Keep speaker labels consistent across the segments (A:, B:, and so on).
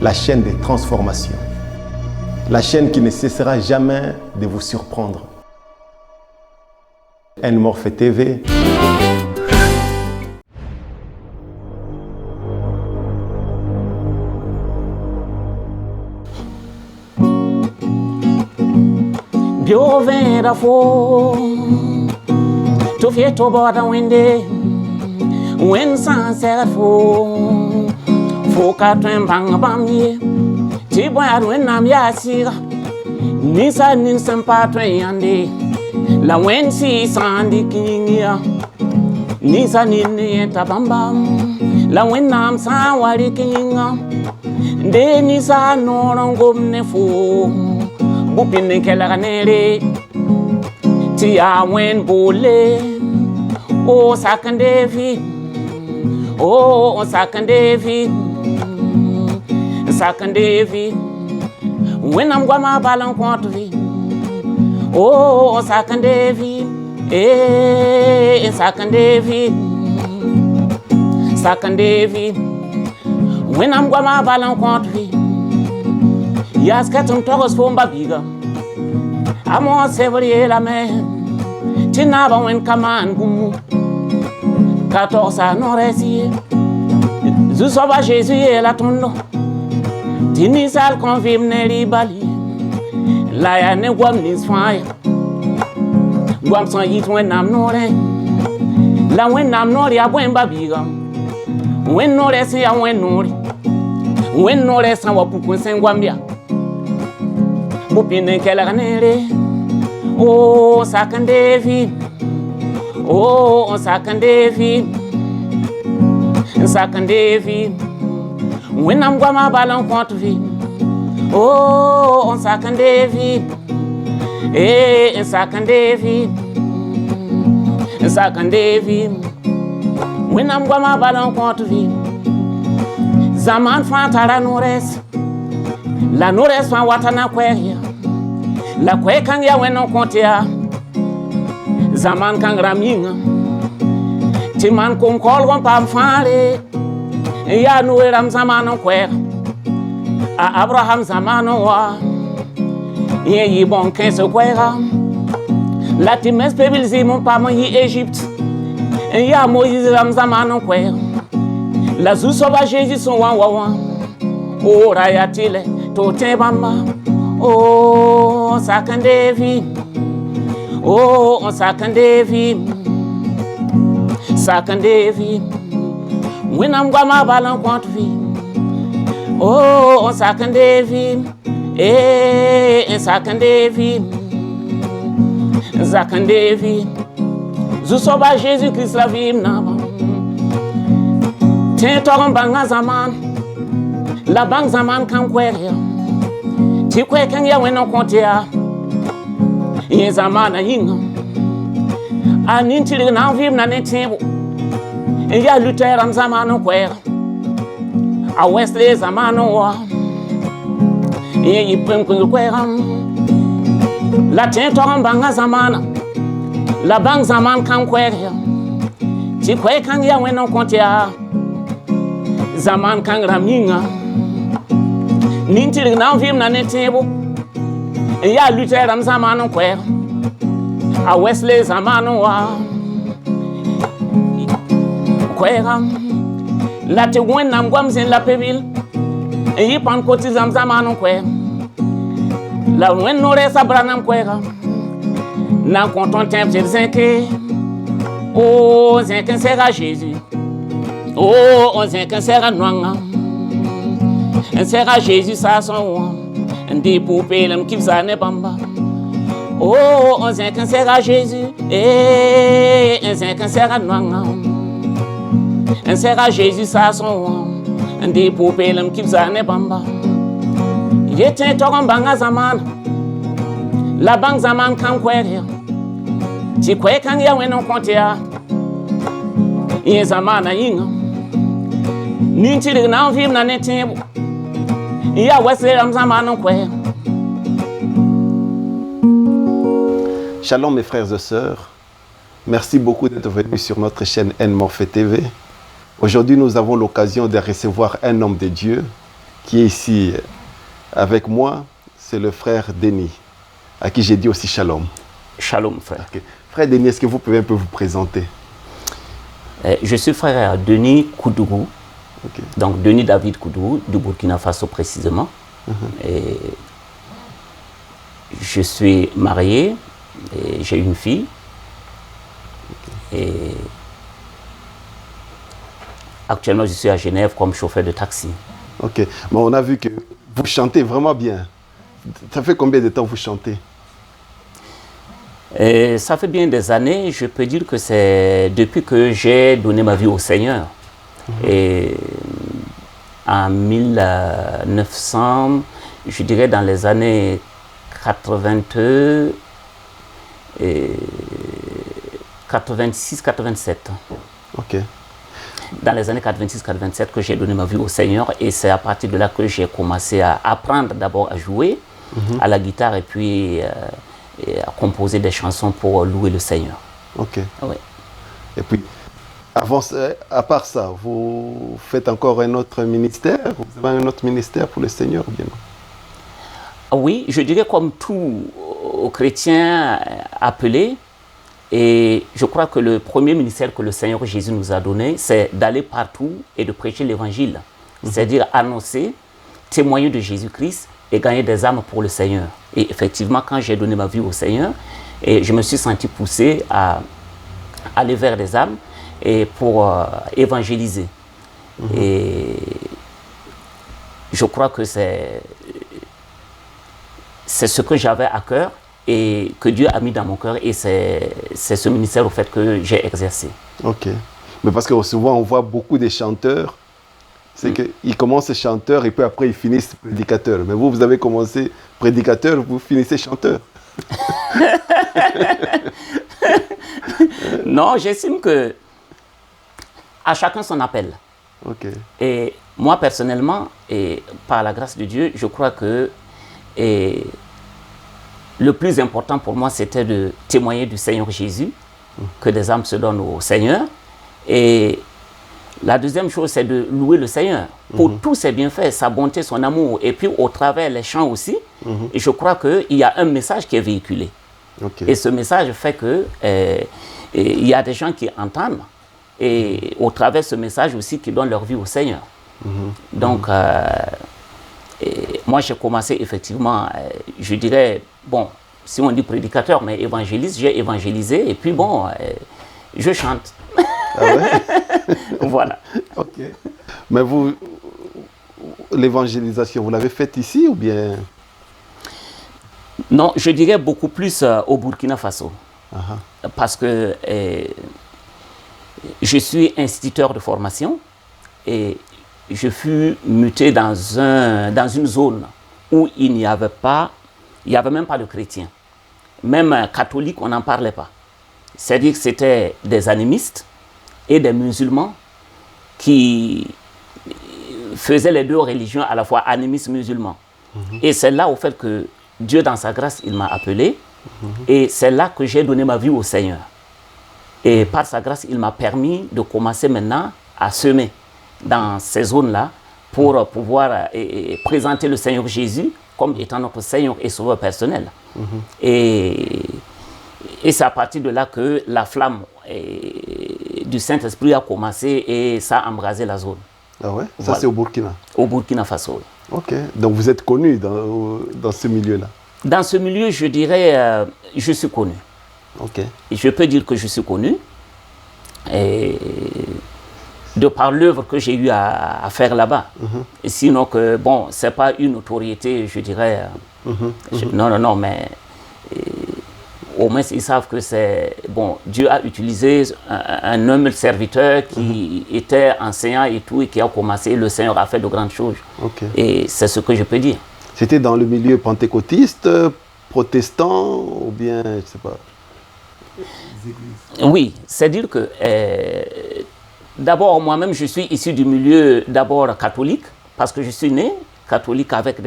A: la chaîne des transformations, la chaîne qui ne cessera jamais de vous surprendre. N-Morphe TV.
B: Bio vera fo to fiet to border winde when sunset fo ka twen bang bamye ti boy when nam ya sira nisa nin sempa twen yande la when si sandi kingia nisa nin yenta bambam la when nam sa wari kinga de nisa no rongom fo Bupin kelaganere ti awen bole o sakandevi o sakandevi when I'm gonna balance quantity o sakandevi sakandevi when I'm gonna balance quantity Yas katum togos fomba biga Amo sevri la me Tinaba wen kaman gumu Katorsa no resi Zusova Jésus et la tondo Tinisal konvim ne libali La ya ne gwam nis fire Gwam son yit wen nam nore La wen nam nore ya bwen babiga Wen nore si ya wen nore Wen nore san wapukun sen gwambia Bupine kelaganere o sakandevi when I'm gonna balance quantity o sakandevi when I'm gonna balance quantity zaman fantara nores La nores fan watana kweya La kwe kang ya weno kontia Zaman kang raminga Timan kum kol wan pam fare Ya nuwe ram zamano kwe A Abraham zamano wa Ye yi bon kense kwera La times pebil zimon pam yi Egypte Ya Moïse ram zamano kwe La zusoba Jésus son wan wan O rayatile Tote bamba, oh sakandevi, when I'm gonna balance quantity, oh sakandevi, Zusoba Jésus Christ la vim naba, ten toron banga zaman. La banque zaman kan kwere ti kwe kan ya weno kontia ye zamana yinga anin tiri na vim na netembo ya luteram zamano kwere a Wesley zamano wa ye yipem kun kwere la tentoram banga zamana la banque zaman kan kwere ti kwe kan ya weno kontia zaman kan raminga Nintirig na vim na netebo Ya luteram zamano kwe A Wesley zamano wa Kwera La te gwen nam gwam zen la pebil Yi pan koti zamano kwe La wen nore sa branam kwera Na konton temp zenke O zenken sera Jésus O zenken sera nwanga Sera Jésus sa son Ndi poupée l'homme qui ne bamba Oh on sait qu'un sera Jésus on sait qu'un sera noanga Un sera Jésus sa son Ndi poupée l'homme qui ne bamba Yete toron banga zaman La bang zaman kan kwere Ti kwe kan ya weno kontia Ye zaman na yinga Nintirig na vim na netembo Ya Wesley ram zamano kwe
A: Shalom mes frères et sœurs, merci beaucoup d'être venus sur notre chaîne N-Morphe TV. Aujourd'hui nous avons l'occasion de recevoir un homme de Dieu qui est ici avec moi, c'est le frère Denis, à qui j'ai dit aussi shalom.
B: Shalom, frère.
A: Okay. Frère Denis, est-ce que vous pouvez un peu vous présenter?
B: Je suis frère Denis Koudougou,
A: Okay.
B: donc Denis David Koudougou, du Burkina Faso précisément. Et je suis marié, et j'ai une fille. Et actuellement, je suis à Genève comme chauffeur de taxi.
A: Ok, mais on a vu que vous chantez vraiment bien. Ça fait combien de temps vous chantez?
B: Et ça fait bien des années, je peux dire que c'est depuis que j'ai donné ma vie au Seigneur. Et en 1900, je dirais dans les années 82 et 86-87.
A: Ok.
B: Dans les années 86-87 que j'ai donné ma vie au Seigneur, et c'est à partir de là que j'ai commencé à apprendre d'abord à jouer à la guitare et puis et à composer des chansons pour louer le Seigneur.
A: Ok.
B: Oui.
A: Et puis, à part ça, vous faites encore un autre ministère? Vous avez un autre ministère pour le Seigneur ou bien non?
B: Oui, je dirais comme tout chrétien appelé, et je crois que le premier ministère que le Seigneur Jésus nous a donné, c'est d'aller partout et de prêcher l'évangile. C'est-à-dire annoncer, témoigner de Jésus-Christ et gagner des âmes pour le Seigneur. Et effectivement, quand j'ai donné ma vie au Seigneur, et je me suis senti poussé à aller vers des âmes et pour évangéliser. Et je crois que c'est ce que j'avais à cœur et que Dieu a mis dans mon cœur, et c'est ce ministère au fait que j'ai exercé.
A: Ok. Mais parce que souvent on voit beaucoup de chanteurs, c'est qu'ils commencent chanteurs et puis après ils finissent prédicateurs. Mais vous avez commencé prédicateur, vous finissez chanteur.
B: Non, j'estime que à chacun son appel.
A: Ok.
B: Et moi personnellement, et par la grâce de Dieu, je crois que le plus important pour moi, c'était de témoigner du Seigneur Jésus, que des âmes se donnent au Seigneur. Et la deuxième chose, c'est de louer le Seigneur pour tous ses bienfaits, sa bonté, son amour. Et puis au travers les chants aussi, et je crois qu'il y a un message qui est véhiculé.
A: Okay.
B: Et ce message fait que il y a des gens qui entendent, et au travers de ce message aussi, qui donnent leur vie au Seigneur. Donc, moi j'ai commencé effectivement, je dirais, bon, si on dit prédicateur, mais évangéliste, j'ai évangélisé, et puis bon, je chante.
A: Ah ouais?
B: Voilà.
A: Ok. Mais vous, l'évangélisation, vous l'avez faite ici ou bien?
B: Non, je dirais beaucoup plus au Burkina Faso. Parce que je suis instituteur de formation et je fus muté dans une zone où il n'y avait même pas de chrétiens. Même catholiques, on n'en parlait pas. C'est-à-dire que c'était des animistes et des musulmans qui faisaient les deux religions à la fois, animistes musulmans. Et c'est là au fait que Dieu, dans sa grâce, il m'a appelé. Et c'est là que j'ai donné ma vie au Seigneur. Et par sa grâce, il m'a permis de commencer maintenant à semer dans ces zones-là pour pouvoir présenter le Seigneur Jésus comme étant notre Seigneur et Sauveur personnel. Et c'est à partir de là que la flamme du Saint-Esprit a commencé et ça a embrasé la zone.
A: Ah ouais? Ça,
B: voilà.
A: C'est au Burkina?
B: Au Burkina Faso.
A: Ok. Donc vous êtes connu dans ce milieu-là?
B: Dans ce milieu, je dirais, je suis connu.
A: Ok.
B: Et je peux dire que je suis connu. Et de par l'œuvre que j'ai eu à faire là-bas. Et sinon que, bon, c'est pas une autorité, je dirais. Non, mais au moins ils savent que c'est, bon, Dieu a utilisé un humble serviteur qui était enseignant et tout, et qui a commencé, le Seigneur a fait de grandes choses. Et c'est ce que je peux dire.
A: C'était dans le milieu pentecôtiste, protestant, ou bien, je ne sais pas.
B: Oui, c'est-à-dire que d'abord, moi-même, je suis issu du milieu d'abord catholique, parce que je suis né catholique avec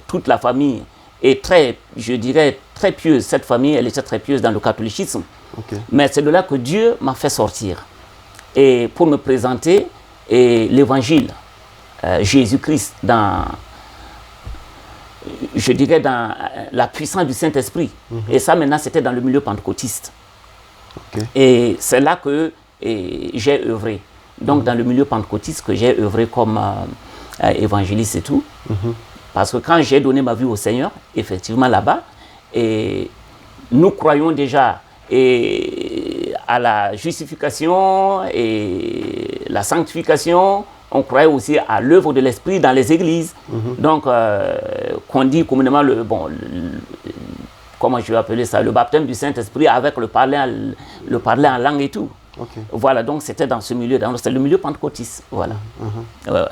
B: toute la famille, et très, je dirais, très pieuse. Cette famille, elle était très pieuse dans le catholicisme. Mais c'est de là que Dieu m'a fait sortir, et pour me présenter l'évangile Jésus-Christ, je dirais dans la puissance du Saint-Esprit. Et ça, maintenant, c'était dans le milieu pentecôtiste.
A: Okay.
B: Et c'est là que j'ai œuvré. Donc, dans le milieu pentecôtiste, que j'ai œuvré comme évangéliste et tout. Parce que quand j'ai donné ma vie au Seigneur, effectivement, là-bas, et nous croyons déjà à la justification et la sanctification. On croyait aussi à l'œuvre de l'Esprit dans les églises. Donc, qu'on dit communément, comment je vais appeler ça, le baptême du Saint-Esprit avec le parler en langue et tout.
A: Okay.
B: Voilà, donc c'était dans ce milieu, c'est le milieu pentecôtiste. Voilà. Ouais.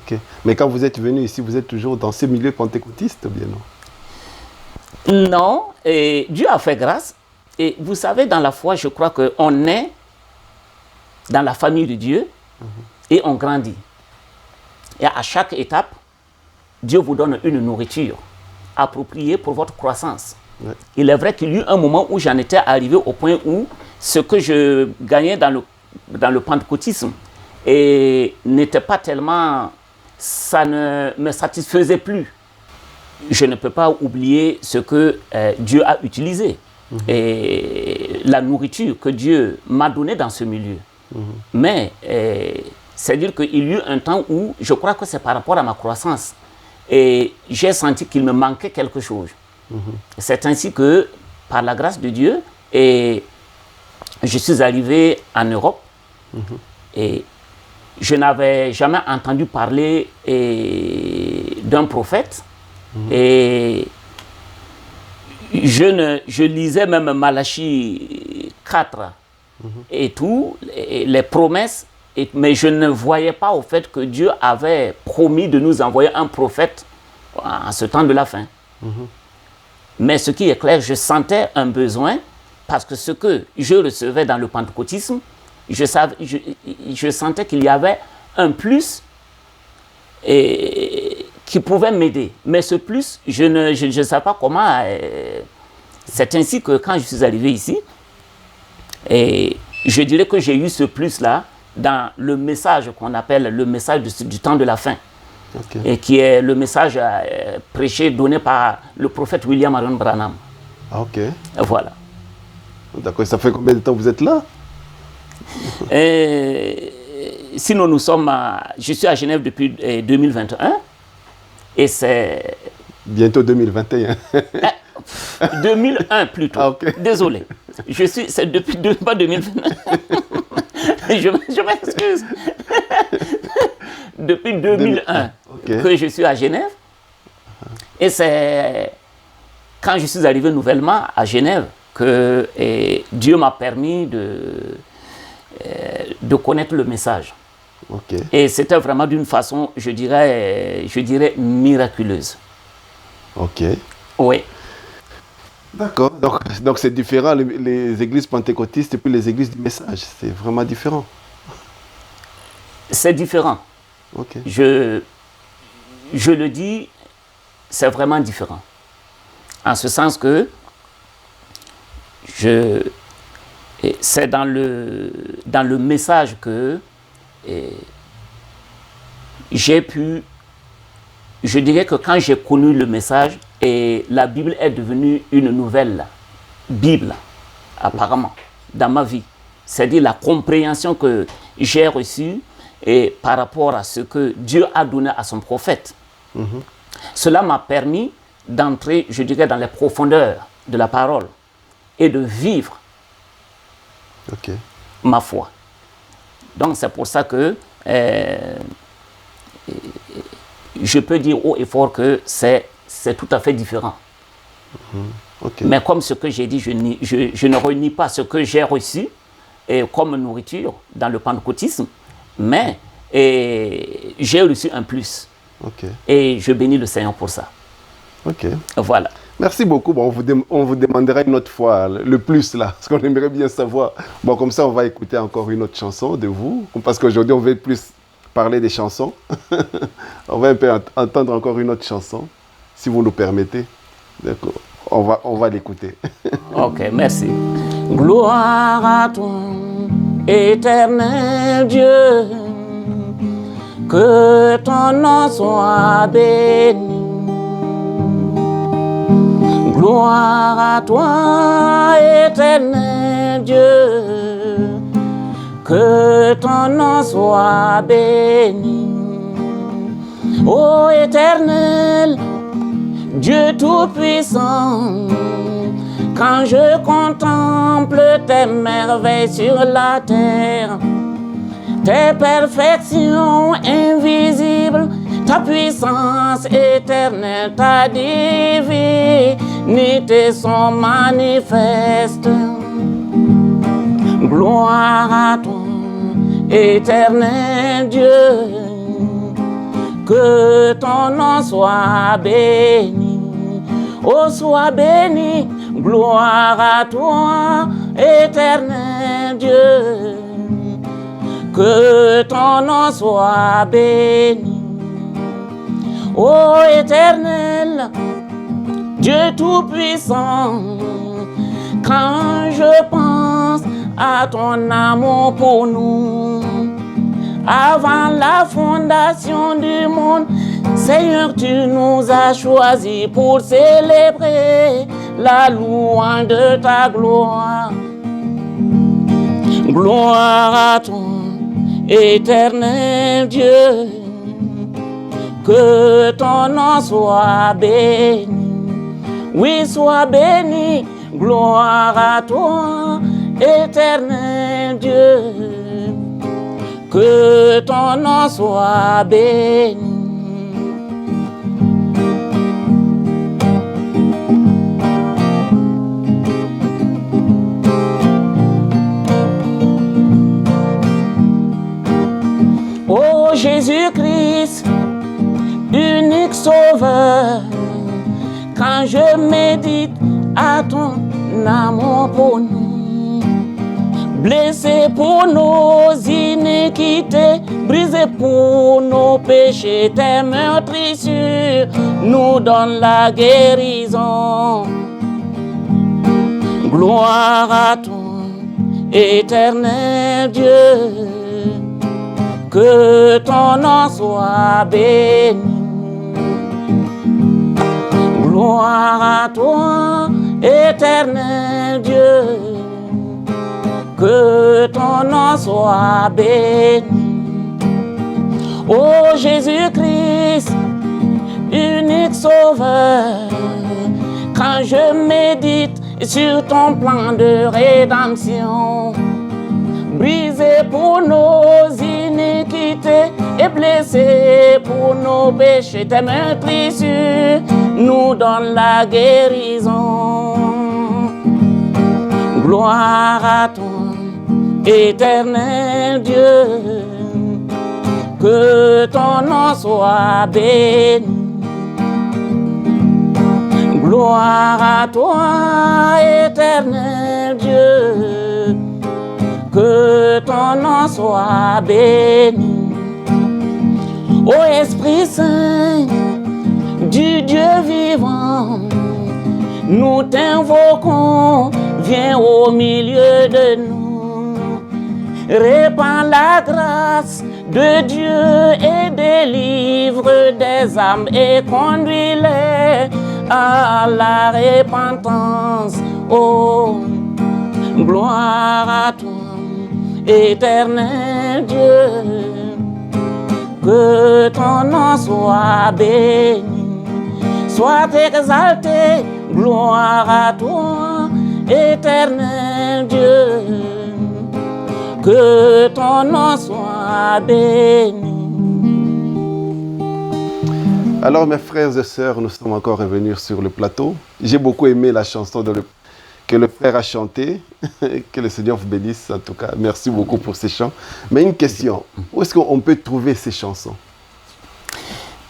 A: Okay. Mais quand vous êtes venu ici, vous êtes toujours dans ce milieu pentecôtiste ou bien non?
B: Non, et Dieu a fait grâce. Et vous savez, dans la foi, je crois qu'on est dans la famille de Dieu et on grandit. Et à chaque étape, Dieu vous donne une nourriture appropriée pour votre croissance. Ouais. Il est vrai qu'il y a eu un moment où j'en étais arrivé au point où ce que je gagnais dans le pentecôtisme n'était pas tellement... Ça ne me satisfaisait plus. Je ne peux pas oublier ce que Dieu a utilisé. Et la nourriture que Dieu m'a donnée dans ce milieu. Mais c'est-à-dire qu'il y a eu un temps où je crois que c'est par rapport à ma croissance. Et j'ai senti qu'il me manquait quelque chose. C'est ainsi que, par la grâce de Dieu, je suis arrivé en Europe. Et je n'avais jamais entendu parler d'un prophète. Et je lisais même Malachie 4 et tout, les promesses, mais je ne voyais pas au fait que Dieu avait promis de nous envoyer un prophète en ce temps de la fin. Mais ce qui est clair, je sentais un besoin parce que ce que je recevais dans le pentecôtisme, je sentais qu'il y avait un plus qui pouvait m'aider. Mais ce plus, je ne sais pas comment. C'est ainsi que quand je suis arrivé ici, je dirais que j'ai eu ce plus-là dans le message qu'on appelle le message du temps de la fin. Et qui est le message prêché, donné par le prophète William Marion Branham.
A: Ok.
B: Voilà.
A: D'accord. Ça fait combien de temps que vous êtes là?
B: Sinon, je suis à Genève depuis 2021. Et c'est...
A: Bientôt 2021.
B: 2001 plutôt.
A: Ah, okay.
B: Désolé. C'est depuis pas 2021. je m'excuse. Depuis 2001 que je suis à Genève. Et c'est quand je suis arrivé nouvellement à Genève que Dieu m'a permis de connaître le message. Et c'était vraiment d'une façon, je dirais miraculeuse.
A: Ok.
B: Oui.
A: D'accord. Donc c'est différent, les églises pentecôtistes et puis les églises du message. C'est vraiment différent.
B: C'est différent.
A: Ok.
B: Je le dis, c'est vraiment différent. En ce sens que c'est dans le message que j'ai pu, je dirais que quand j'ai connu le message, la Bible est devenue une nouvelle Bible, apparemment, dans ma vie. C'est-à-dire la compréhension que j'ai reçue par rapport à ce que Dieu a donné à son prophète. Cela m'a permis d'entrer, je dirais, dans les profondeurs de la parole et de vivre ma foi. Donc c'est pour ça que je peux dire haut et fort que c'est tout à fait différent. Mais comme ce que j'ai dit, je ne renie pas ce que j'ai reçu comme nourriture dans le pentecôtisme, mais j'ai reçu un plus. Et je bénis le Seigneur pour ça. Voilà.
A: Merci beaucoup. Bon, on vous demandera une autre fois le plus là, parce qu'on aimerait bien savoir. Bon, comme ça, on va écouter encore une autre chanson de vous, parce qu'aujourd'hui, on veut plus parler des chansons. On va un peu entendre encore une autre chanson, si vous nous permettez. D'accord. On va l'écouter.
B: Ok, merci. Gloire à toi, éternel Dieu, que que ton nom soit béni. Gloire à toi, éternel Dieu, que ton nom soit béni. Ô éternel, Dieu tout-puissant, quand je contemple tes merveilles sur la terre, tes perfections invisibles, ta puissance éternelle, ta divinité sont manifestes. Gloire à toi, éternel Dieu, que ton nom soit béni. Oh, sois béni, gloire à toi, éternel Dieu, que ton nom soit béni. Ô éternel, Dieu tout-puissant, quand je pense à ton amour pour nous, avant la fondation du monde, Seigneur, tu nous as choisis pour célébrer la louange de ta gloire. Gloire à toi, éternel Dieu, que ton nom soit béni. Oui, sois béni, gloire à toi, éternel Dieu, que ton nom soit béni. Ô Jésus-Christ, unique sauveur, quand je médite à ton amour pour nous, blessé pour nos iniquités, brisé pour nos péchés, tes meurtrissures nous donnent la guérison. Gloire à toi, éternel Dieu, que ton nom soit béni. Gloire à toi, éternel Dieu, que ton nom soit béni. Ô Jésus-Christ, unique sauveur, quand je médite sur ton plan de rédemption, brisé pour nos iniquités et blessé pour nos péchés, tes meurtrissures nous donnent la guérison. Gloire à toi, éternel Dieu, que ton nom soit béni. Gloire à toi, éternel Dieu, que ton nom soit béni. Ô Esprit Saint du Dieu vivant, nous t'invoquons, viens au milieu de nous. Répands la grâce de Dieu et délivre des âmes et conduis-les à la repentance. Oh, gloire à toi, éternel Dieu, que ton nom soit béni, soit exalté, gloire à toi, éternel Dieu, que ton nom soit béni.
A: Alors mes frères et sœurs, nous sommes encore revenus sur le plateau. J'ai beaucoup aimé la chanson que le frère a chantée. Que le Seigneur vous bénisse en tout cas. Merci beaucoup pour ces chants. Mais une question, où est-ce qu'on peut trouver ces chansons?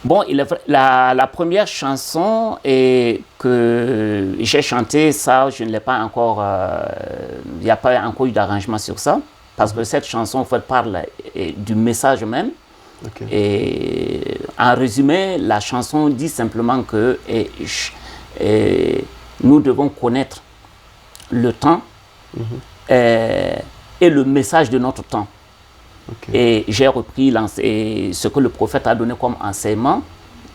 B: Bon, la première chanson que j'ai chantée, ça, je ne l'ai pas encore, il n'y a pas encore eu d'arrangement sur ça, parce que cette chanson, en fait, parle du message même. Okay. Et en résumé, la chanson dit simplement que nous devons connaître le temps et le message de notre temps. Et j'ai repris ce que le prophète a donné comme enseignement,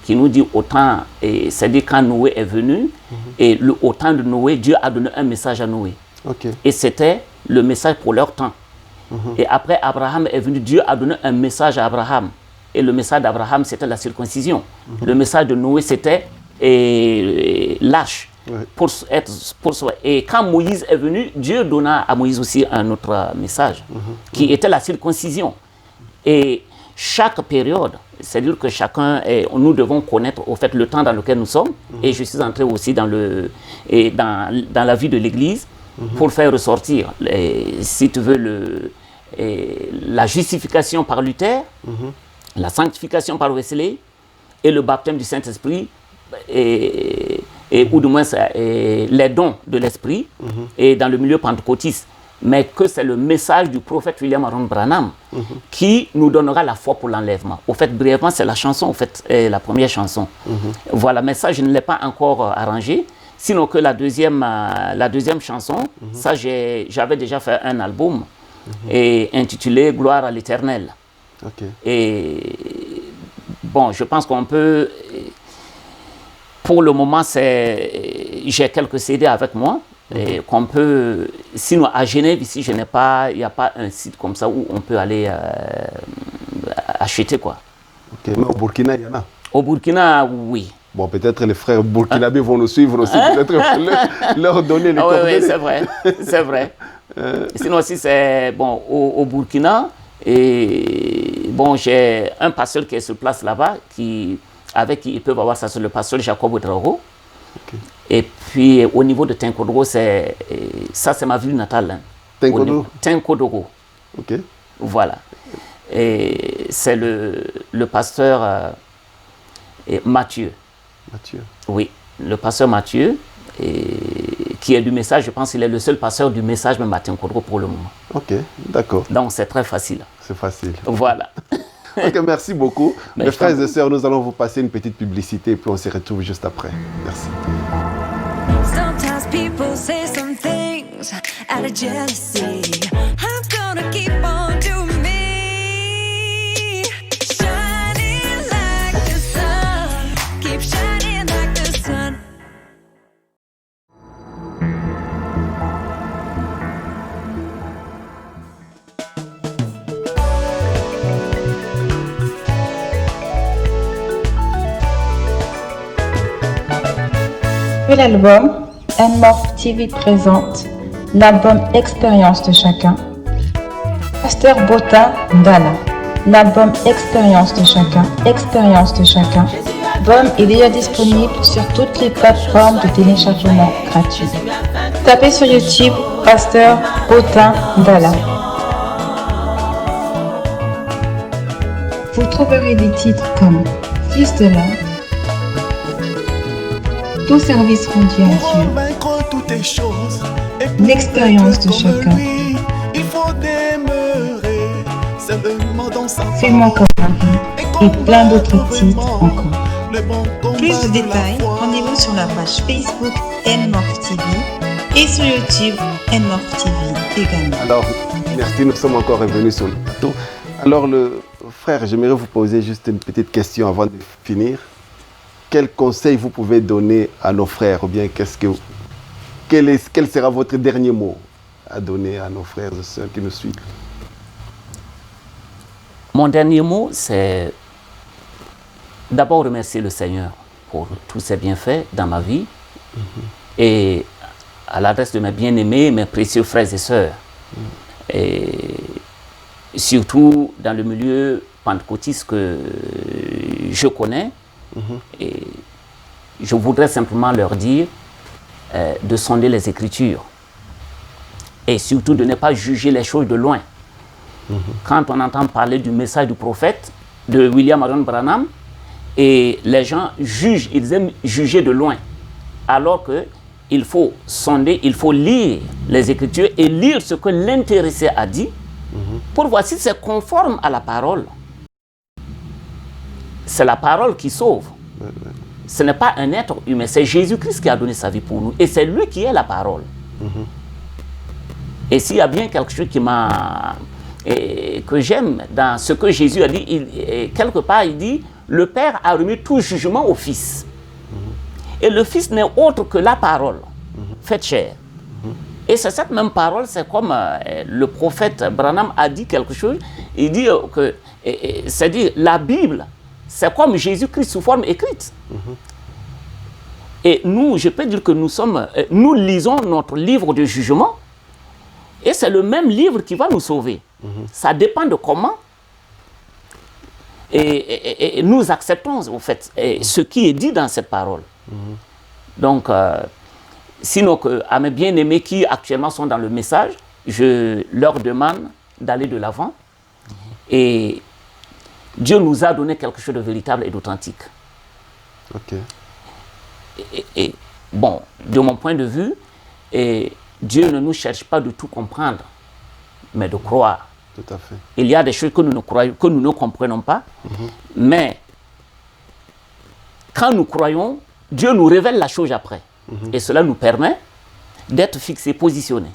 B: qui nous dit autant, c'est-à-dire quand Noé est venu, et au temps de Noé, Dieu a donné un message à Noé. Et c'était le message pour leur temps. Et après Abraham est venu, Dieu a donné un message à Abraham. Et le message d'Abraham, c'était la circoncision. Le message de Noé, c'était lâche. Et quand Moïse est venu, Dieu donna à Moïse aussi un autre message, qui était la circoncision. Et chaque période, c'est-à-dire que chacun, nous devons connaître au fait le temps dans lequel nous sommes. Et je suis entré aussi dans la vie de l'Église pour faire ressortir, si tu veux, la justification par Luther, la sanctification par Wesley et le baptême du Saint-Esprit, ou du moins les dons de l'Esprit, et dans le milieu pentecôtiste. Mais que c'est le message du prophète William Aaron Branham qui nous donnera la foi pour l'enlèvement. Au fait, brièvement, c'est la chanson, au fait, la première chanson. Voilà, mais ça, je ne l'ai pas encore arrangé. Sinon que la deuxième chanson, ça, j'avais déjà fait un album intitulé « Gloire à l'Éternel ». Et bon, je pense qu'on peut... Pour le moment, j'ai quelques CD avec moi. Qu'on peut... Sinon, à Genève, ici, il n'y a pas un site comme ça où on peut aller acheter, quoi.
A: Mais au Burkina, il y en a.
B: Au Burkina, oui.
A: Bon, peut-être les frères burkinabés vont nous suivre aussi, peut-être leur donner les coordonnées.
B: Oui, c'est vrai, c'est vrai. Sinon aussi, c'est bon, au Burkina, et bon, j'ai un pasteur qui est sur place là-bas, avec qui ils peuvent avoir ça, sur le pasteur Jacob Ouedraogo. Et puis au niveau de Tinkodogo, ça c'est ma ville natale. Hein. Tinkodogo. Voilà. Et c'est le pasteur Mathieu. Oui, le pasteur Mathieu, qui est du message, je pense qu'il est le seul pasteur du message même à Tinkodogo pour le moment.
A: D'accord.
B: Donc c'est très facile.
A: C'est facile.
B: Voilà.
A: Merci beaucoup. Mes frères et sœurs, nous allons vous passer une petite publicité et puis on se retrouve juste après. Merci.
C: Sometimes people say some things out of jealousy. I'm gonna keep on doing me. Shining like the sun. Keep shining like the sun.
D: L'album N-Morph TV présente l'album Expérience de chacun. Pasteur Bota Ndala. L'album Expérience de chacun. Expérience de chacun. L'album est déjà disponible sur toutes les plateformes de téléchargement gratuit. Tapez sur YouTube Pasteur Bota Ndala. Vous trouverez des titres comme Fils de l'âme, tout service rendu à Dieu, l'expérience de chacun, fais-moi comme Marie, et plein d'autres titres encore. Plus de détails, rendez-vous sur la page Facebook N-Morph TV et sur YouTube N-Morph TV également.
A: Alors, merci, nous sommes encore revenus sur le plateau. Alors, frère, j'aimerais vous poser juste une petite question avant de finir. Quel conseil vous pouvez donner à nos frères, ou bien quel sera votre dernier mot à donner à nos frères et sœurs qui nous suivent?
B: Mon dernier mot, c'est d'abord remercier le Seigneur pour tous ses bienfaits dans ma vie et à l'adresse de mes bien-aimés, mes précieux frères et sœurs. Et surtout dans le milieu pentecôtiste que je connais. Et je voudrais simplement leur dire de sonder les Écritures et surtout de ne pas juger les choses de loin. Quand on entend parler du message du prophète de William Aaron Branham, et les gens jugent, ils aiment juger de loin, alors qu'il faut sonder, il faut lire les Écritures et lire ce que l'intéressé a dit pour voir si c'est conforme à la parole. C'est la parole qui sauve. Ce n'est pas un être humain, c'est Jésus-Christ qui a donné sa vie pour nous. Et c'est lui qui est la parole. Et s'il y a bien quelque chose que j'aime dans ce que Jésus a dit. Quelque part, il dit, le Père a remis tout jugement au Fils. Et le Fils n'est autre que la parole, faite chair. Et c'est cette même parole, c'est comme le prophète Branham a dit quelque chose. Il dit que, c'est-à-dire, la Bible, c'est comme Jésus-Christ sous forme écrite. Et nous, je peux dire que nous lisons notre livre de jugement, et c'est le même livre qui va nous sauver. Ça dépend de comment et nous acceptons, au fait, ce qui est dit dans cette parole. Donc, sinon, à mes bien-aimés qui actuellement sont dans le message, je leur demande d'aller de l'avant. Et Dieu nous a donné quelque chose de véritable et d'authentique.
A: Ok.
B: Et bon, de mon point de vue, Dieu ne nous cherche pas de tout comprendre, mais de croire.
A: Tout à fait.
B: Il y a des choses que nous ne comprenons pas, mais quand nous croyons, Dieu nous révèle la chose après. Et cela nous permet d'être fixés, positionnés.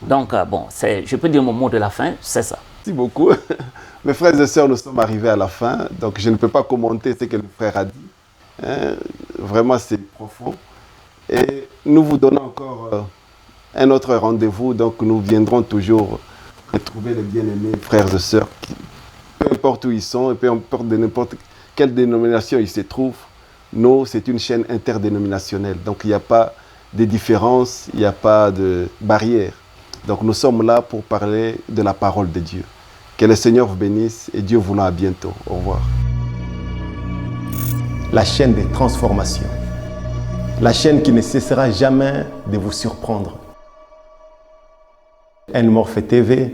B: Donc, bon, je peux dire mon mot de la fin, c'est ça.
A: Merci beaucoup. Mes frères et sœurs, nous sommes arrivés à la fin, donc je ne peux pas commenter ce que le frère a dit. Vraiment, c'est profond. Et nous vous donnons encore un autre rendez-vous, donc nous viendrons toujours retrouver les bien-aimés frères et sœurs, peu importe où ils sont, et peu importe de n'importe quelle dénomination ils se trouvent. Nous, c'est une chaîne interdénominationnelle, donc il n'y a pas de différence, il n'y a pas de barrière. Donc nous sommes là pour parler de la parole de Dieu. Que le Seigneur vous bénisse et Dieu voulant à bientôt. Au revoir. La chaîne des transformations. La chaîne qui ne cessera jamais de vous surprendre. N-Morphe TV.